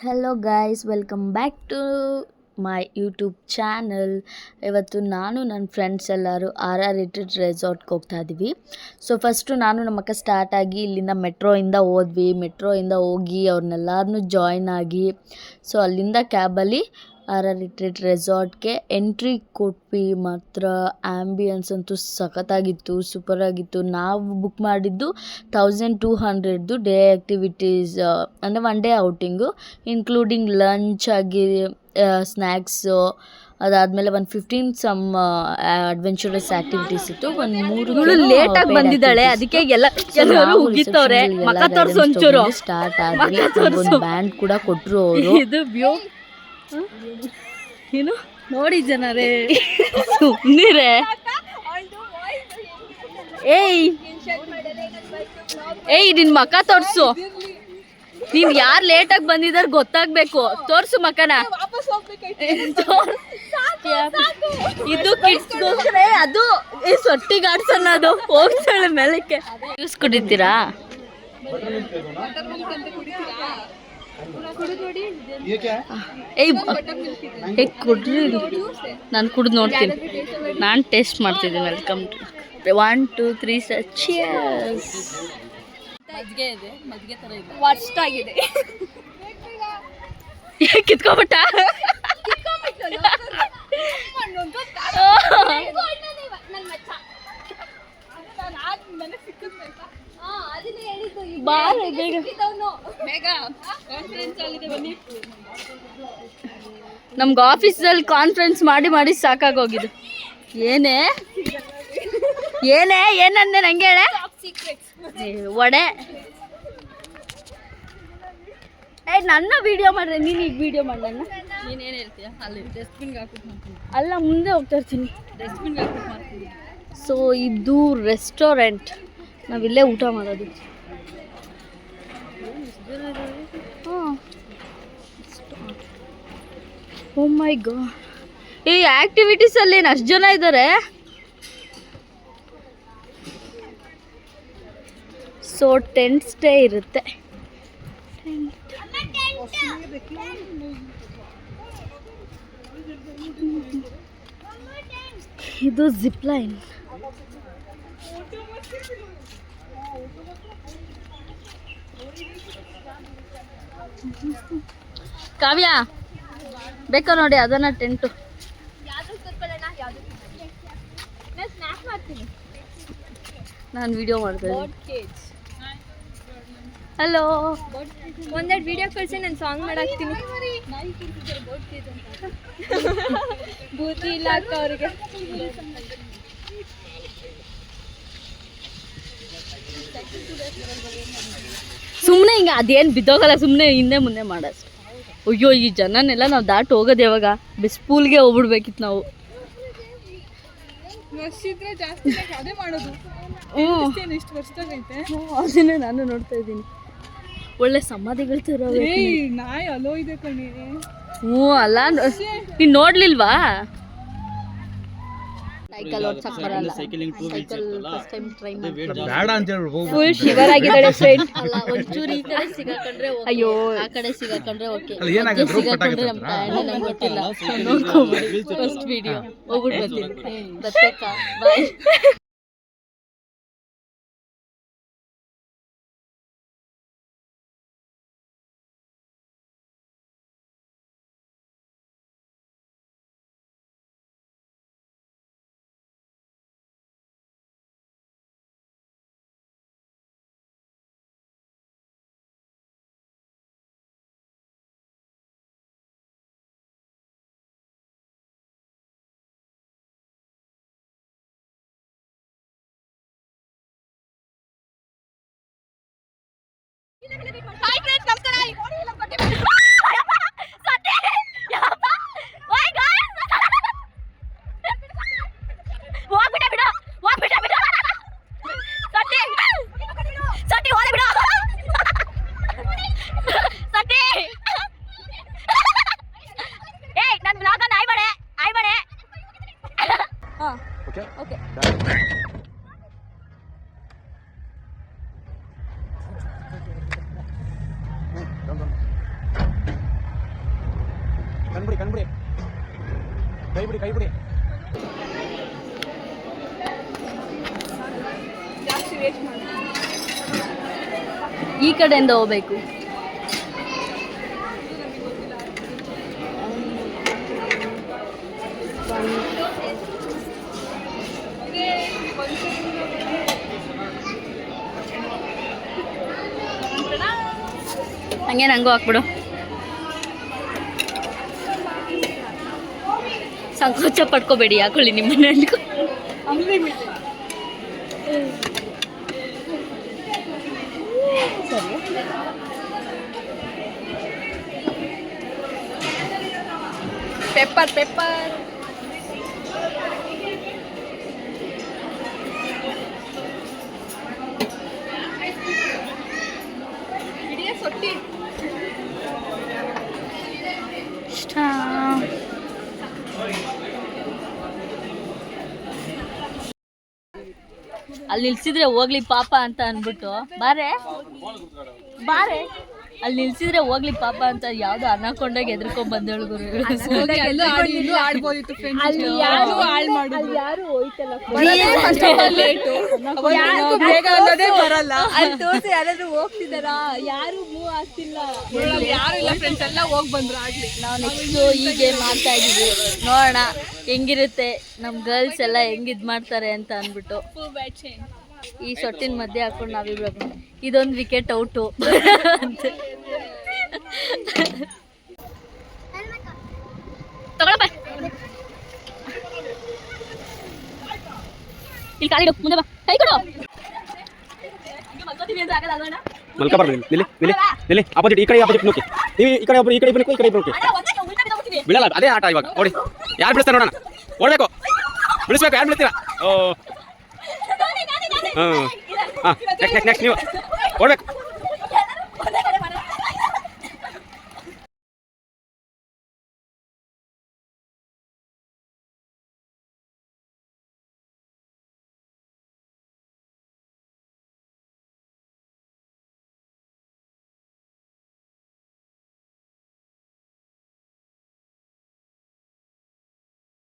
Hello guys, welcome back to my YouTube channel. ಇವತ್ತು ನಾನು ನನ್ನ ಫ್ರೆಂಡ್ಸ್ ಎಲ್ಲರೂ ರಿಟ್ರೀಟ್ ರೆಸಾರ್ಟ್ಗೆ ಹೋಗ್ತಾ ಇದ್ದೀವಿ. ಸೊ ಫಸ್ಟು ನಾನು ನಮ್ಮ ಅಕ್ಕ ಸ್ಟಾರ್ಟ್ ಆಗಿ ಇಲ್ಲಿಂದ ಮೆಟ್ರೋಯಿಂದ ಹೋಗಿ ಅವ್ರನ್ನೆಲ್ಲರನ್ನೂ ಜಾಯ್ನ್ ಆಗಿ ಸೊ ಅಲ್ಲಿಂದ ಕ್ಯಾಬಲ್ಲಿ ರಿಟ್ರೀಟ್ ರೆಸಾರ್ಟ್ಗೆ ಎಂಟ್ರಿ ಕೊಟ್ವಿ. ಮಾತ್ರ ಆ್ಯಂಬಿಯನ್ಸ್ ಅಂತೂ ಸಖತ್ತಾಗಿತ್ತು, ಸೂಪರಾಗಿತ್ತು. ನಾವು ಬುಕ್ ಮಾಡಿದ್ದು 1200 ಡೇ ಆ್ಯಕ್ಟಿವಿಟೀಸ್ ಅಂದರೆ one day outing, including lunch ಆಗಿ ಸ್ನ್ಯಾಕ್ಸು, ಅದಾದಮೇಲೆ ಒಂದು 15 ಸಮ್ ಅಡ್ವೆಂಚರಸ್ ಆ್ಯಕ್ಟಿವಿಟೀಸ್ ಇತ್ತು. ಒಂದು 3 ಲೇಟಾಗಿ ಬಂದಿದ್ದಾಳೆ, ಅದಕ್ಕೆ ಎಲ್ಲರೂ ಉಗಿತವ್ರೆ. ಸ್ಟಾರ್ಟ್ ಆದ್ವಿ. ಒಂದು ಬ್ಯಾಂಡ್ ಕೂಡ ಕೊಟ್ಟರು ಅವರು. ಇದು ವ್ಯೂ ಏನು ನೋಡಿ ಜನರೇ, ಸುಮ್ಮನಿರೆ. ಏಯ್ ನಿನ್ ಮಕ ತೋರ್ಸು. ನೀವ್ ಯಾರು ಲೇಟಾಗಿ ಬಂದಿದಾರ ಗೊತ್ತಾಗ್ಬೇಕು. ತೋರ್ಸು ಮಕನ. ಇದು ಕಿಡ್ಸ್ಗೋಸ್ಕರ, ಅದು ಸೊಟ್ಟಿಗಾಡ್ಸನ್ನ, ಅದು ಹೋಗ್ತಾಳೆ ಮೇಲಕ್ಕೆ. ಜ್ಯೂಸ್ ಕುಡಿತೀರಾ? ಕುಡ್ರಿ, ನಾನು ಕುಡ್ದು ನೋಡ್ತೀನಿ. ನಾನು ಟೇಸ್ಟ್ ಮಾಡ್ತಿದ್ದೀನಿ. Welcome to 1 2 3 cheers. ಮಜ್ಜಿಗೆ ಇದೆ, ಮಜ್ಜಿಗೆ ಥರ ಇದೆ, ವರ್ಸ್ಟ್ ಆಗಿದೆ. ಕಿತ್ಕೊಬಿಟ್ಟ. ನಮ್ಗೆ ಆಫೀಸಲ್ಲಿ ಕಾನ್ಫರೆನ್ಸ್ ಮಾಡಿ ಸಾಕಾಗೋಗಿದ್ದು. ಏನಂದೆ ನಂಗೆ ಹೇಳೆ ಒಡೆ. ನನ್ನ ವಿಡಿಯೋ ಮಾಡ್ರೆ, ನೀನು ಈಗ ವಿಡಿಯೋ ಮಾಡ. ನೀನೇನು ಹೇಳ್ತೀಯ? ಅಲ್ಲಿ ಡಸ್ಟ್ಬಿನ್ಗೆ ಹಾಕ್ಬಿಟ್ಟು ಅಲ್ಲ, ಮುಂದೆ ಹೋಗ್ತಾ ಇರ್ತೀನಿ. ಡಸ್ಟ್ಬಿನ್ಗೆ ಹಾಕ್ಬಿಟ್ಟು ಮಾಡ್ತೀನಿ. ಸೊ ಇದು ರೆಸ್ಟೋರೆಂಟ್, ನಾವಿಲ್ಲೇ ಊಟ ಮಾಡೋದು. ಓ ಮೈ ಗಾಡ್, ಈ ಆ್ಯಕ್ಟಿವಿಟೀಸಲ್ಲಿ ಏನು ಅಷ್ಟು ಜನ ಇದ್ದಾರೆ. ಸೊ ಟೆಂಟ್ ಸ್ಟೇ ಇರುತ್ತೆ. ಇದು ಜಿಪ್ ಲೈನ್. ಕಾವ್ಯ ಬೇಕಾ ನೋಡಿ, ಅದನ್ನ ಟೆಂಟು. ನಾನು ವಿಡಿಯೋ ಮಾಡ್ತೀನಿ. ಹಲೋ, ಒಂದೆರಡು ವಿಡಿಯೋ ಕಳಿಸಿ, ನಾನು ಸಾಂಗ್ ಮಾಡಾಕ್ತೀನಿ. ಬೂತಿ ಇಲ್ಲ ಅಕ್ಕ ಅವ್ರಿಗೆ. ಸುಮ್ಮನೆ ಹಿಂಗೆ ಅದೇನು ಬಿದ್ದೋಗಲ್ಲ, ಸುಮ್ಮನೆ ಹಿಂದೆ ಮುಂದೆ ಮಾಡಷ್ಟು. ಅಯ್ಯೋ, ಈ ಜನನೆಲ್ಲ ನಾವು ದಾಟಿ ಹೋಗೋದು ಯಾವಾಗ? ಬೆಸ್ಟ್ ಪೂಲ್ಗೆ ಹೋಗ್ಬಿಡ್ಬೇಕಿತ್ತು ನಾವು. ಅದನ್ನೇ ನಾನು ನೋಡ್ತಾ ಇದ್ದೀನಿ. ಒಳ್ಳೆ ಸಮಾಧಿಗಳು ತರ. ಹ್ಞೂ ಅಲ್ಲ, ನೀನು ನೋಡ್ಲಿಲ್ವಾ? ಸೈಕಲ್ ಓಡ್ಸಕ್ ಬರಲ್ಲ. ಸೈಕಲ್ ಫಸ್ಟ್ ಟೈಮ್ ಟ್ರೈ ಮಾಡಿ. ಫುಲ್ ಶಿವರ್ ಆಗಿದ್ದಾಳೆ ಫ್ರೆಂಡ್. ಅಲ್ಲ, ಒಂಚೂರು ಈ ಕಡೆ ಸಿಗಾಕೊಂಡ್ರೆ ಓಕೆ, ಅಯ್ಯೋ ಆ ಕಡೆ ಸಿಗಾಕೊಂಡ್ರೆ ಓಕೆ. ಸಿಗಾಕೊಂಡ್ರೆ ನಮ್ಮ ಪ್ಲಾನ್ ನಂಗೆ ಗೊತ್ತಿಲ್ಲ. ನೋಡ್ಕೊಬಿಡಿ ಫಸ್ಟ್ ವಿಡಿಯೋ. ಹೋಗ್ಬಿಟ್ಟು ಬರ್ತೀನಿ. ಬಾಯ್. ಹಾಯ್ ಫ್ರೆಂಡ್ಸ್, ನಮಸ್ಕಾರ. ಕಣ್ಬಿಡಿ ಕೈ ಬಿಡಿ ಈ ಕಡೆಯಿಂದ ಹೋಗ್ಬೇಕು. ಹಂಗೆ ನಂಗೂ ಹಾಕ್ಬಿಡು. ಸಂಕೋಚ ಪಡ್ಕೋಬೇಡಿ, ಹಾಕೊಳ್ಳಿ ನಿಮ್ಮ ಮನೆಯಲ್ಲಿ. ಸರಿ, ಪೆಪ್ಪರ್ ಹಿಡಿಯ ಸೊಟ್ಟಿ ಇಷ್ಟ. ಅಲ್ಲಿ ನಿಲ್ಸಿದ್ರೆ ಹೋಗ್ಲಿ ಪಾಪ ಅಂತ ಅನ್ಬಿಟ್ಟು ಬಾರೆ ಅಲ್ಲಿ ನಿಲ್ಸಿದ್ರೆ ಹೋಗ್ಲಿ ಪಾಪ ಅಂತ ಯಾವ್ದು ಅನ್ಕೊಂಡಾಗ ಎದ್ರಕೊಂಡ್ ಬಂದೇಳು ಗುರು. ಯಾರಾದ್ರೂ ಹೋಗ್ತಿದಾರಾ? ಯಾರು ಮೂವ್ ಆಗ್ತಿಲ್ಲ, ಯಾರು ಇಲ್ಲ. ಫ್ರೆಂಡ್ಸ್ ಎಲ್ಲ ಹೋಗ್ ಬಂದ್ರು ಆಗ್ಲಿ. ನಾವು ನೆಕ್ಸ್ಟ್ ಹೀಗೆ ಮಾಡ್ತಾ ಇದೀವಿ, ನೋಡೋಣ ಹೆಂಗಿರುತ್ತೆ ನಮ್ ಗರ್ಲ್ಸ್ ಎಲ್ಲ ಹೆಂಗ್ ಇದ್ ಮಾಡ್ತಾರೆ ಅಂತ ಅನ್ಬಿಟ್ಟು. ಈ ಸೊಟ್ಟಿನ ಮಧ್ಯೆ ಹಾಕೊಂಡು ನಾವಿಬ್ರು ಇದೊಂದು ವಿಕೆಟ್ ಔಟು ತಗೊಳಪ್ಪ. ಇಲ್ಲಿ ಕಾಲಿಡು, ಮುಂದೆ ಬಾ, ಕೈ ಕೊಡು. ಮಲ್ಕಬಾರ್ದು. ನಿಲ್ಲಿ ಆಪೋಸಿಟ್, ಈ ಕಡೆ ಆಪೋಸಿಟ್ ನೋಕಿ. ನೀವು ಈ ಕಡೆ ಒಬ್ರು ಈ ಕಡೆ ಇಬ್ಬರು ಈ ಕಡೆ ಇಬ್ಬರು ಬಿಡಲ್ಲ. ಅದೇ ಆಟ ಇವಾಗ. ಓಡಿ, ಯಾರು ಬಿಡಿಸ್ತಾರೆ ನೋಡೋಣ. ಓಡಬೇಕು, ಬಿಡಿಸ್ಬೇಕು. ಯಾರು ಬಿಡ್ತೀರಾ? ಓ ಹಾಂ, ನೆಕ್ಸ್ಟ್ ನೀವು ಓಡಬೇಕು.